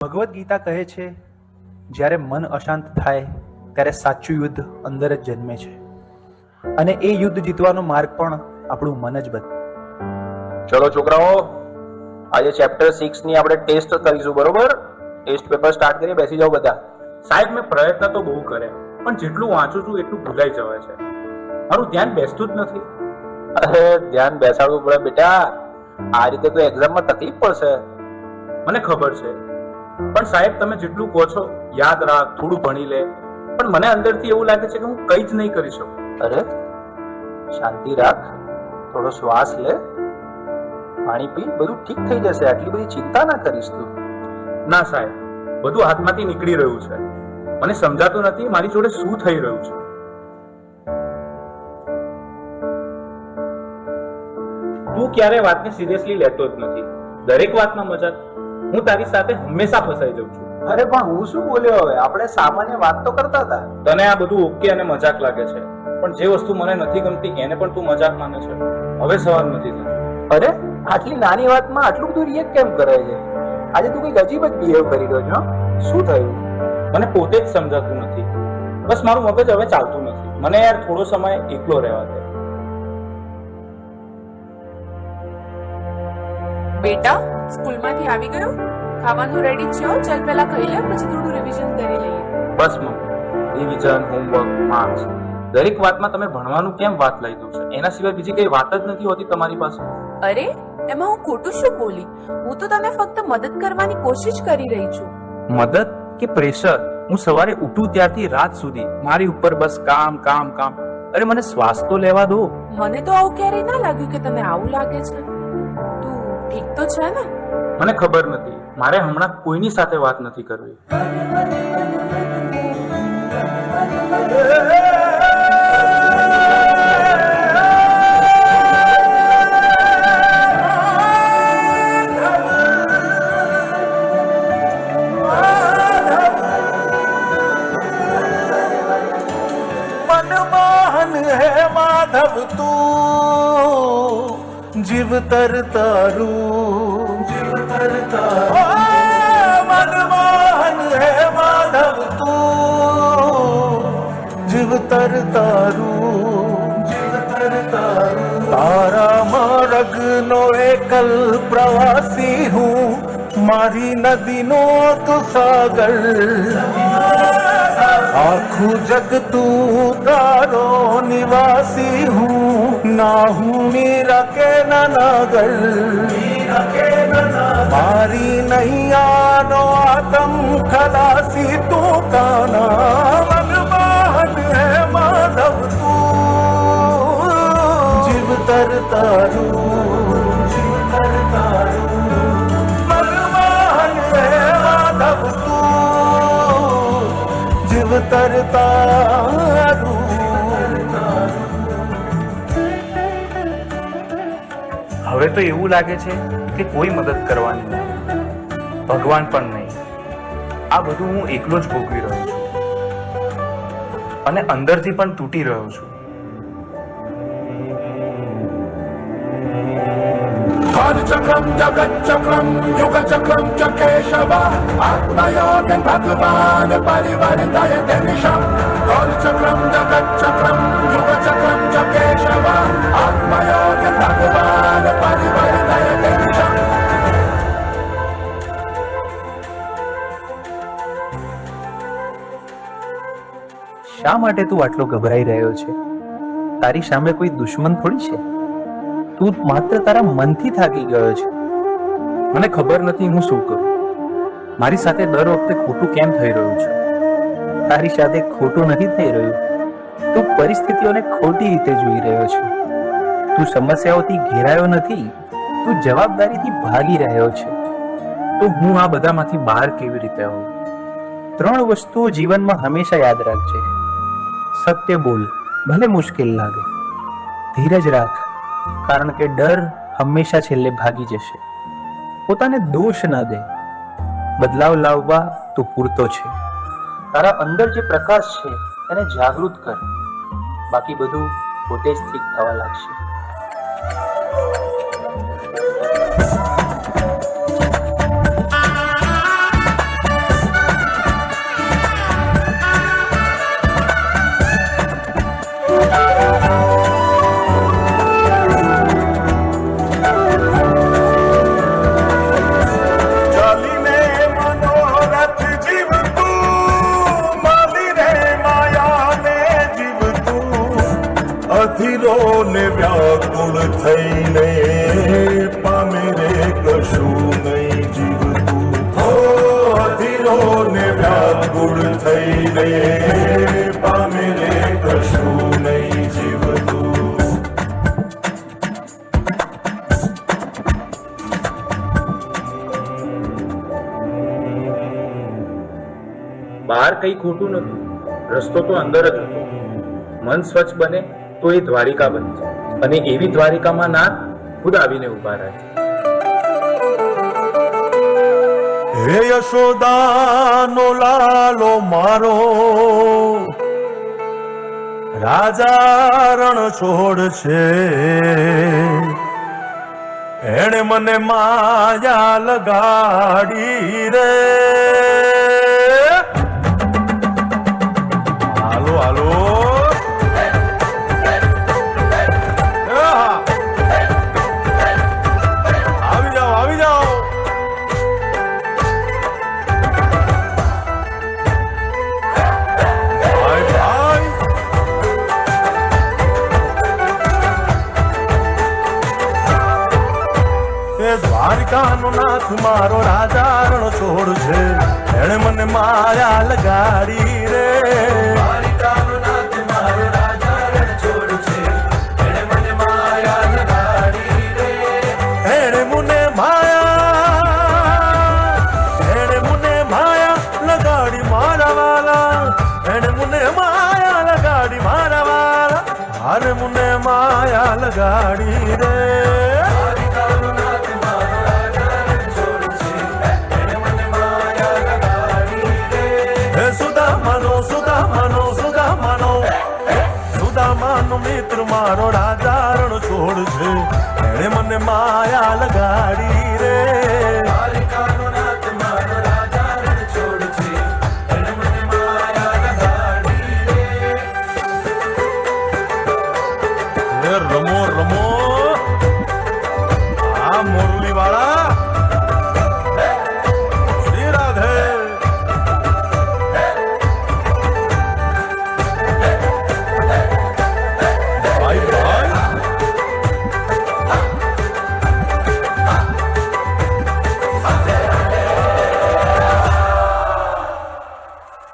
ભગવદ્ ગીતા કહે છે, જ્યારે મન અશાંત થાય ત્યારે સાચું યુદ્ધ અંદર જ જન્મે છે અને એ યુદ્ધ જીતવાનો માર્ગ પણ આપણું મન જ બતાવે. ચલો છોકરાઓ, આજે ચેપ્ટર 6 ની આપણે ટેસ્ટ કરીશું, બરોબર? ટેસ્ટ પેપર સ્ટાર્ટ કરીએ, બેસી જાઓ બધા. સાહેબ, મેં પ્રયત્ન તો બહુ કર્યા, પણ જેટલું વાંચું છું એટલું ભૂલાઈ જવાય છે. મારું ધ્યાન બેસતું જ નથી. અરે ધ્યાન બેસાડવું પડે બેટા, આ રીતે તો એક્ઝામમાં તકલીફ પડશે. મને ખબર છે, પણ સાહેબ તમે જેટલું કહો છો યાદ રાખ, થોડું ભણી લે, પણ મને અંદરથી એવું લાગે છે કે હું કંઈ જ નહીં કરી શકું. અરે શાંતિ રાખ, થોડો શ્વાસ લે, પાણી પી, બધું ઠીક થઈ જશે. આટલી બધી ચિંતા ના કરીશ તું. ના સાહેબ, બધું હાથમાંથી નીકળી રહ્યું છે. મને સમજાતું નથી મારી જોડે શું થઈ રહ્યું છે. તું ક્યારે વાતને સિરિયસલી લેતો જ નથી, દરેક વાતમાં મજાક. હું તારી સાથે હંમેશા ફસાઈ જાઉં છું. અરે પણ હું શું બોલ્યો? હવે આપણે સામાન્ય વાત તો કરતા હતા. તને આ બધું ઓકે અને મજાક લાગે છે, પણ જે વસ્તુ મને નથી ગમતી એને પણ તું મજાક માને છે. હવે સવાલ નથી થતો. અરે આટલી નાની વાતમાં આટલું બધું રિએક્ટ કેમ કરે છે? આજે તું કઈક અજીબ જ બિહેવ કરી રહ્યો છો. શું થયું? મને પોતે જ સમજાતું નથી. બસ મારું મગજ હવે ચાલતું નથી. મને યાર થોડો સમય એકલો રહેવા દે. બેટા, સ્કૂલમાંથી આવી ગયો? ખાવાનું રેડી છે? ચાલ પહેલા ખાઈ લે, પછી થોડું રિવિઝન કરી લઈએ. બસ મમ્મી, રિવિઝન, હોમવર્ક, માર્ક્સ, દરેક વાતમાં તમે ભણવાનું કેમ વાત લઈ દો છો? એના સિવાય બીજી કઈ વાત જ નથી હોતી તમારી પાસે. અરે એમાં હું ખોટું શું બોલી? હું તો તને ફક્ત મદદ કરવાની કોશિશ કરી રહી છું. મદદ કે પ્રેશર? હું સવારે ઉઠું ત્યારથી રાત સુધી મારી ઉપર બસ કામ કામ કામ. અરે મને શ્વાસ તો લેવા દો. મને તો આવું ક્યારેય ના લાગ્યું કે તને આવું લાગે છે. તું ઠીક તો છે ને? મને ખબર નથી, મારે હમણાં કોઈની સાથે વાત નથી કરવી. मनमोहन है माधव तू, जीव तर तारू, जीव तर तारू. मनमोहन है माधव तू, जीव तर तारू, जीव तर तारू. तारा मार्ग नो एकल प्रवासी हूँ, मारी नदी नो तू सागर. आखू जग तू तारो निवासी हूँ, ना हूँ मीरा के नागर. मारी नैया नो आतम खलासी तू काना. मनमोहन है माधव तू, जीव तर तारू, जीव तर तारू. मनमोहन है माधव तू, जीव तर तारू. હવે તો એવું લાગે છે કે કોઈ મદદ કરવાની નહીં, ભગવાન પણ નહીં. આ બધું હું એકલો જ ભોગવી રહ્યો છું અને અંદરથી પણ તૂટી રહ્યો છું. चक्रम जगत चक्रम युग चक्रम च केशव, आत्मयोग भगवान परिवर्तय निशम. काल चक्रम जगत चक्रम युग चक्रम च केशव, आत्मयोग भगवान परिवर्तय निशम. શા માટે તું આટલો ગભરાઈ રહ્યો છે? તારી સામે કોઈ દુશ્મન થોડી છે. તું માત્ર તારા મનથી થાકી ગયો છે. મને ખબર નથી હું શું કરું. મારી સાથે દર વખતે ખોટું કેમ થઈ રહ્યું છે? તારી સાથે ખોટું નથી થઈ રહ્યું, તું પરિસ્થિતિઓને ખોટી રીતે જોઈ રહ્યો છે. તું સમસ્યાઓથી ઘેરાયો નથી, તું જવાબદારીથી ભાગી રહ્યો છે. તો હું આ બધામાંથી બહાર કેવી રીતે આવું? 3 વસ્તુઓ જીવનમાં હંમેશા યાદ રાખજે. સત્ય બોલ, ભલે મુશ્કેલ લાગે. ધીરજ રાખ, કારણ કે ડર હંમેશા છેલ્લે ભાગી જશે. પોતાને દોષ ના દે, બદલાવ લાવવા તો પૂરતો છે. તારા અંદર જે પ્રકાશ છે એને જાગૃત કર, બાકી બધું પોતે જ ઠીક થવા લાગશે. વ્યાકુળ થઈને પામે રે કશું નહીં જીવતું. બહાર કઈ ખોટું નથી, રસ્તો તો અંદર જ હતો. મન સ્વચ્છ બને તો એ દ્વારિકા બની જાય, અને એવી દ્વારિકામાં નાથ ખુદ આવીને ઉભા રહે. હે યશોદાનો લાલો મારો, રાજા રણ છોડ છે. એણે મને માયા લગાડી રે. હાલો હાલો આવી જાઓ આવી જાઓ. ભાઈ ભાઈ એ દ્વારિકાનો નાથ મારો રાજા રણ છોડ છે. એણે મને માયા લગાડી રે. દ્વારિકાનો નાથ મારો રાજા રણ છોડ છે. એણે મને માયા લગાડી રે. એણે મને માયા લગાડી મારા વાલા. એણે મને માયા લગાડી મારા વાલા. હારે મને માયા લગાડી